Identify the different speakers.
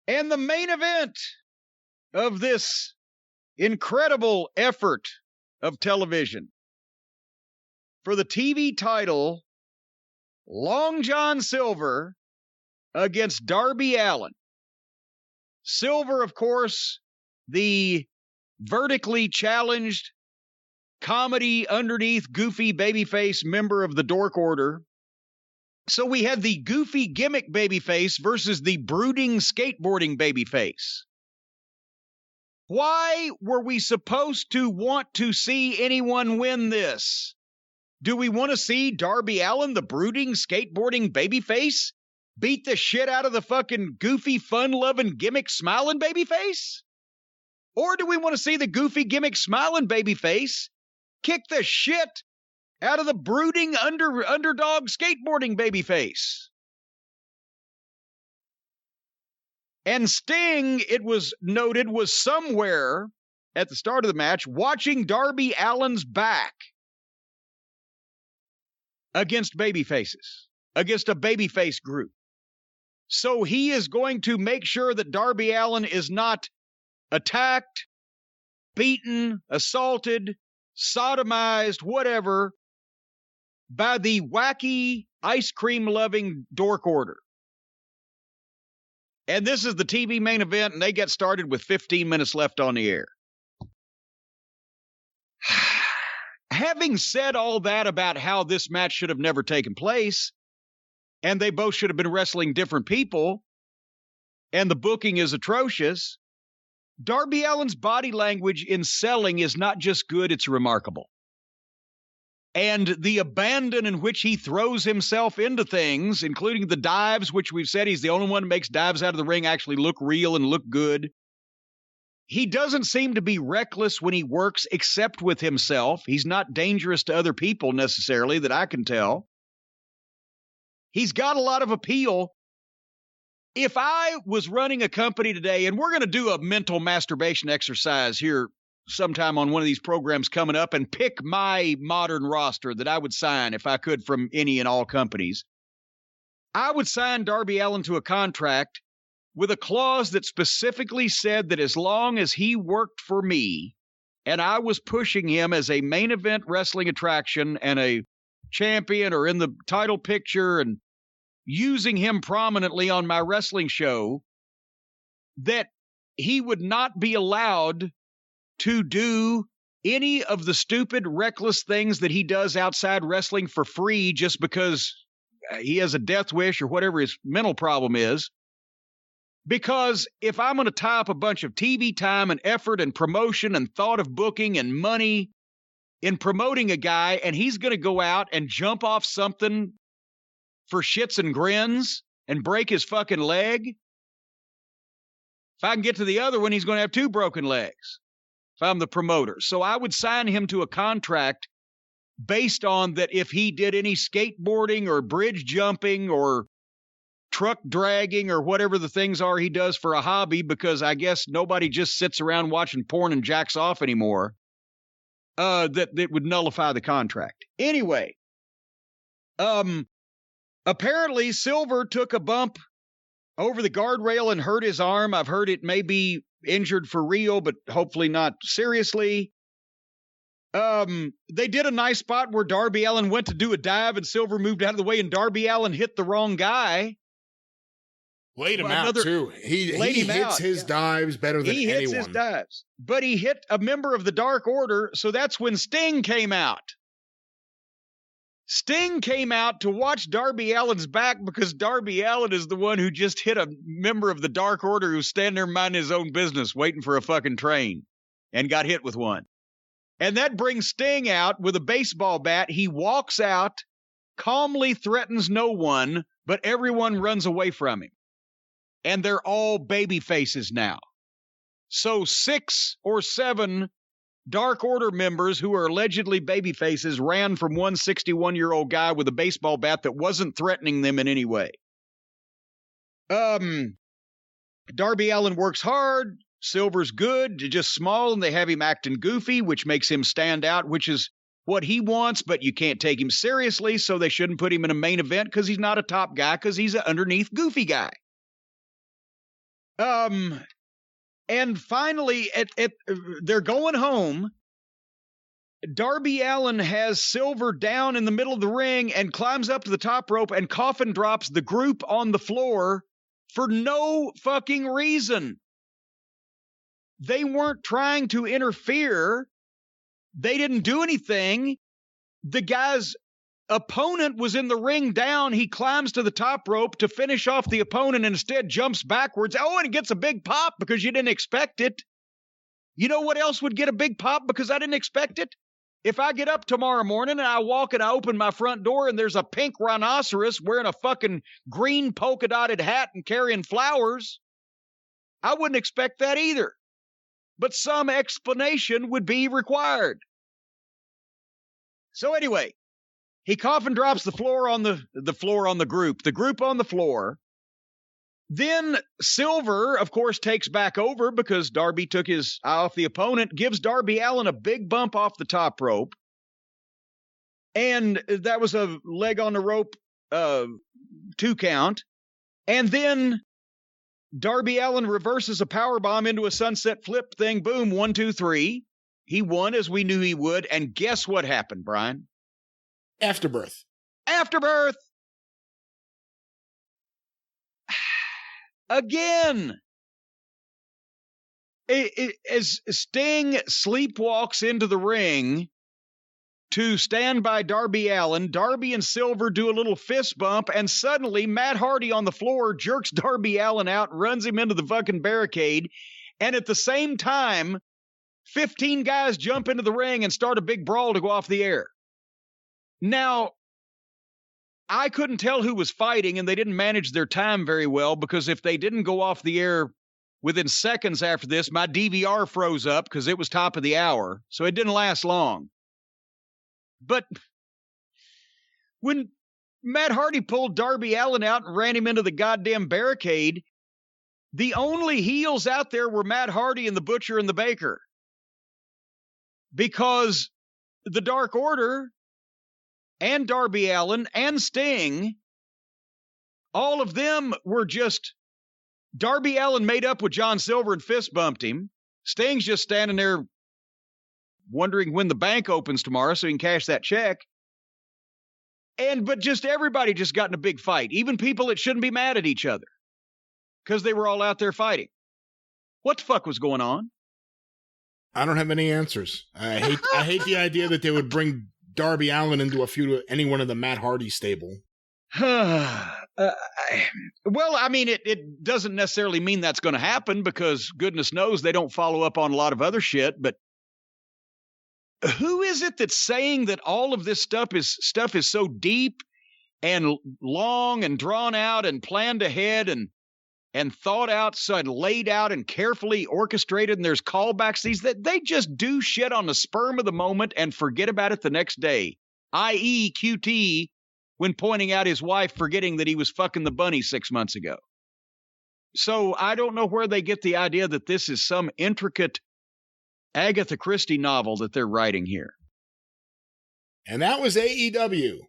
Speaker 1: And the main event of this incredible effort of television for the TV title, Long John Silver against Darby Allin. Silver, of course, the vertically challenged comedy underneath goofy babyface member of the Dork Order. So we had the goofy gimmick babyface versus the brooding skateboarding babyface. Why were we supposed to want to see anyone win this? Do we want to see Darby Allin, the brooding skateboarding babyface, beat the shit out of the fucking goofy, fun-loving, gimmick smiling babyface? Or do we want to see the goofy, gimmick smiling babyface kick the shit out of the brooding underdog skateboarding babyface? And Sting, it was noted, was somewhere at the start of the match watching Darby Allin's back against babyfaces, against a babyface group. So he is going to make sure that Darby Allin is not attacked, beaten, assaulted, sodomized, whatever, by the wacky, ice cream-loving Dork Order. And this is the TV main event, and they get started with 15 minutes left on the air. Having said all that about how this match should have never taken place, and they both should have been wrestling different people, and the booking is atrocious, Darby Allin's body language in selling is not just good, it's remarkable. And the abandon in which he throws himself into things, including the dives, which we've said he's the only one who makes dives out of the ring actually look real and look good. He doesn't seem to be reckless when he works except with himself. He's not dangerous to other people necessarily, that I can tell. He's got a lot of appeal. If I was running a company today, and we're going to do a mental masturbation exercise here sometime on one of these programs coming up and pick my modern roster that I would sign if I could from any and all companies, I would sign Darby Allin to a contract with a clause that specifically said that as long as he worked for me and I was pushing him as a main event wrestling attraction and a champion or in the title picture and using him prominently on my wrestling show, that he would not be allowed to do any of the stupid, reckless things that he does outside wrestling for free just because he has a death wish or whatever his mental problem is. Because if I'm going to tie up a bunch of TV time and effort and promotion and thought of booking and money in promoting a guy, and he's going to go out and jump off something for shits and grins and break his fucking leg, if I can get to the other one, he's going to have 2 broken legs if I'm the promoter. So I would sign him to a contract based on that if he did any skateboarding or bridge jumping or truck dragging or whatever the things are he does for a hobby, because I guess nobody just sits around watching porn and jacks off anymore, that would nullify the contract. Anyway, apparently Silver took a bump over the guardrail and hurt his arm. I've heard it may be injured for real, but hopefully not seriously. They did a nice spot where Darby Allin went to do a dive and Silver moved out of the way and Darby Allin hit the wrong guy.
Speaker 2: Laid him out, too. He hits his dives better than anyone. He hits his dives.
Speaker 1: But he hit a member of the Dark Order, so that's when Sting came out. Sting came out to watch Darby Allin's back because Darby Allin is the one who just hit a member of the Dark Order who's standing there minding his own business, waiting for a fucking train, and got hit with one. And that brings Sting out with a baseball bat. He walks out, calmly threatens no one, but everyone runs away from him. And they're all baby faces now. So 6 or 7 Dark Order members who are allegedly baby faces ran from one 61-year-old guy with a baseball bat that wasn't threatening them in any way. Darby Allin works hard. Silver's good, just small, and they have him acting goofy, which makes him stand out, which is what he wants, but you can't take him seriously, so they shouldn't put him in a main event because he's not a top guy, because he's an underneath goofy guy. And finally, they're going home. Darby Allin has Silver down in the middle of the ring and climbs up to the top rope and coffin drops the group on the floor for no fucking reason. They weren't trying to interfere. They didn't do anything. The guy's opponent was in the ring down. He climbs to the top rope to finish off the opponent and instead jumps backwards. Oh, and it gets a big pop because you didn't expect it. You know what else would get a big pop because I didn't expect it? If I get up tomorrow morning and I walk and I open my front door and there's a pink rhinoceros wearing a fucking green polka dotted hat and carrying flowers, I wouldn't expect that either. But some explanation would be required. So anyway, he coffin drops the floor on the group on the floor. Then Silver, of course, takes back over because Darby took his eye off the opponent, gives Darby Allin a big bump off the top rope. And that was a leg on the rope 2 count. And then Darby Allin reverses a powerbomb into a sunset flip thing. Boom, 1, 2, 3. He won as we knew he would. And guess what happened, Brian?
Speaker 2: Afterbirth.
Speaker 1: Again. As Sting sleepwalks into the ring to stand by Darby Allin, Darby and Silver do a little fist bump, and suddenly Matt Hardy on the floor jerks Darby Allin out, runs him into the fucking barricade, and at the same time, 15 guys jump into the ring and start a big brawl to go off the air. Now, I couldn't tell who was fighting, and they didn't manage their time very well, because if they didn't go off the air within seconds after this, my DVR froze up because it was top of the hour, so it didn't last long. But when Matt Hardy pulled Darby Allin out and ran him into the goddamn barricade, the only heels out there were Matt Hardy and the Butcher and the Baker. Because the Dark Order and Darby Allin and Sting, all of them were just, Darby Allin made up with John Silver and fist bumped him. Sting's just standing there wondering when the bank opens tomorrow so he can cash that check. But just everybody just got in a big fight, even people that shouldn't be mad at each other because they were all out there fighting. What the fuck was going on?
Speaker 2: I don't have any answers. I hate the idea that they would bring Darby Allin into a feud with anyone in the Matt Hardy stable.
Speaker 1: Well, I mean, it doesn't necessarily mean that's going to happen because goodness knows they don't follow up on a lot of other shit. But who is it that's saying that all of this stuff is so deep and long and drawn out and planned ahead and thought out, so and laid out and carefully orchestrated, and there's callbacks? They just do shit on the sperm of the moment and forget about it the next day, i.e. QT when pointing out his wife forgetting that he was fucking the bunny 6 months ago. So I don't know where they get the idea that this is some intricate Agatha Christie novel that they're writing here.
Speaker 2: And that was AEW.